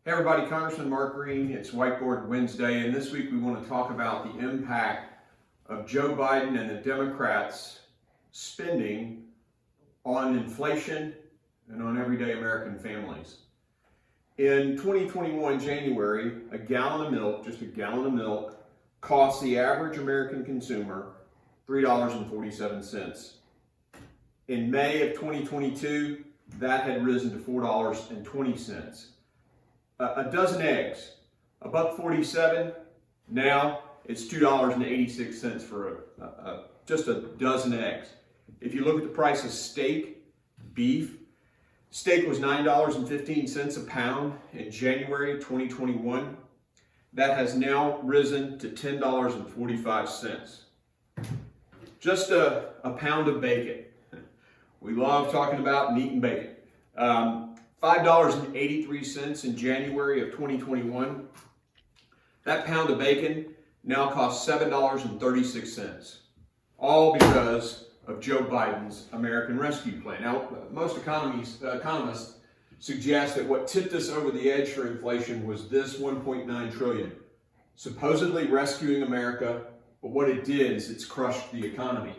Hey everybody, Congressman Mark Green. It's Whiteboard Wednesday, and this week we want to talk about the impact of Joe Biden and the Democrats' spending on inflation and on everyday American families. In 2021 January, a gallon of milk, just a gallon of milk, cost the average American consumer $3.47. In May of 2022, that had risen to $4.20. A dozen eggs, $1.47. Now it's $2.86 for just a dozen eggs. If you look at the price of steak, beef, steak was $9.15 a pound in January 2021. That has now risen to $10.45. Just a pound of bacon. We love talking about meat and bacon. $5.83 in January of 2021. That pound of bacon now costs $7.36, all because of Joe Biden's American Rescue Plan. Now, most economists suggest that what tipped us over the edge for inflation was this $1.9 trillion, supposedly rescuing America, but what it did is it's crushed the economy.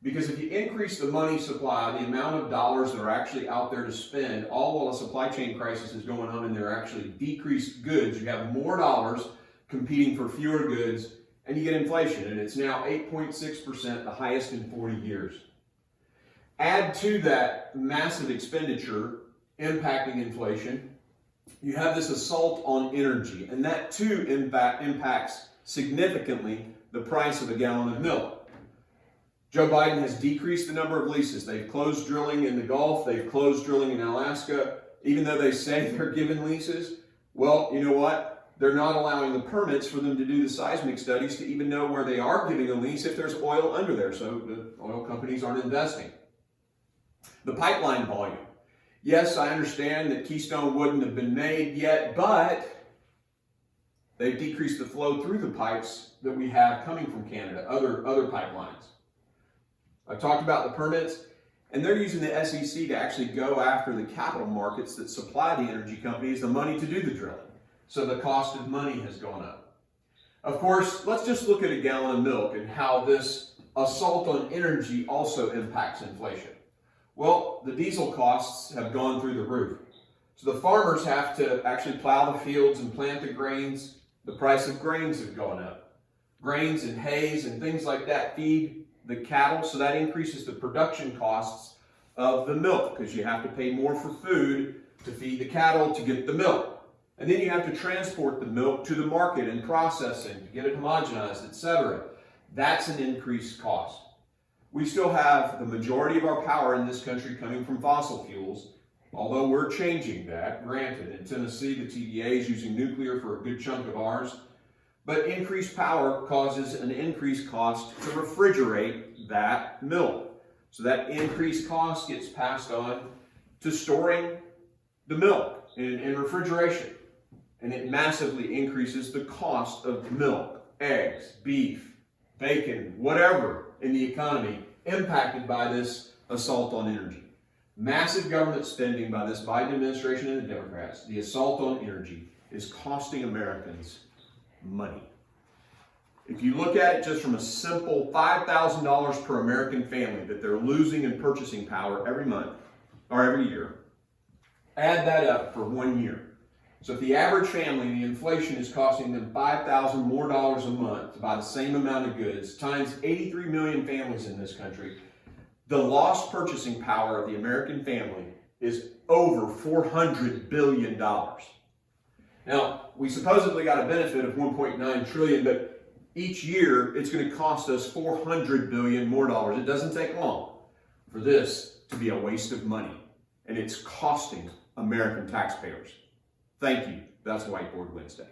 Because if you increase the money supply, the amount of dollars that are actually out there to spend, all while a supply chain crisis is going on and there are actually decreased goods, you have more dollars competing for fewer goods, and you get inflation. And it's now 8.6%, the highest in 40 years. Add to that massive expenditure impacting inflation, you have this assault on energy, and that too impacts significantly the price of a gallon of milk. Joe Biden has decreased the number of leases. They've closed drilling in the Gulf. They've closed drilling in Alaska. Even though they say they're giving leases, well, you know what? They're not allowing the permits for them to do the seismic studies to even know where they are giving a lease if there's oil under there. So the oil companies aren't investing. The pipeline volume. Yes, I understand that Keystone wouldn't have been made yet, but they've decreased the flow through the pipes that we have coming from Canada, other pipelines. I've talked about the permits, and they're using the SEC to actually go after the capital markets that supply the energy companies the money to do the drilling. So the cost of money has gone up. Of course, let's just look at a gallon of milk and how this assault on energy also impacts inflation. Well, the diesel costs have gone through the roof. So the farmers have to actually plow the fields and plant the grains. The price of grains have gone up. Grains and hays and things like that feed the cattle, so that increases the production costs of the milk because you have to pay more for food to feed the cattle to get the milk. And then you have to transport the milk to the market and processing to get it homogenized, etc. That's an increased cost. We still have the majority of our power in this country coming from fossil fuels, although we're changing that. Granted, in Tennessee, the TVA is using nuclear for a good chunk of ours. But increased power causes an increased cost to refrigerate that milk. So that increased cost gets passed on to storing the milk in refrigeration. And it massively increases the cost of milk, eggs, beef, bacon, whatever in the economy impacted by this assault on energy. Massive government spending by this Biden administration and the Democrats, the assault on energy, is costing Americans money. If you look at it just from a simple $5,000 per American family that they're losing in purchasing power every month or every year, add that up for 1 year. So if the average family, the inflation is costing them $5,000 more a month to buy the same amount of goods, times 83 million families in this country, the lost purchasing power of the American family is over $400 billion. Now, we supposedly got a benefit of $1.9 trillion, but each year it's going to cost us $400 billion more. It doesn't take long for this to be a waste of money, and it's costing American taxpayers. Thank you. That's Whiteboard Wednesday.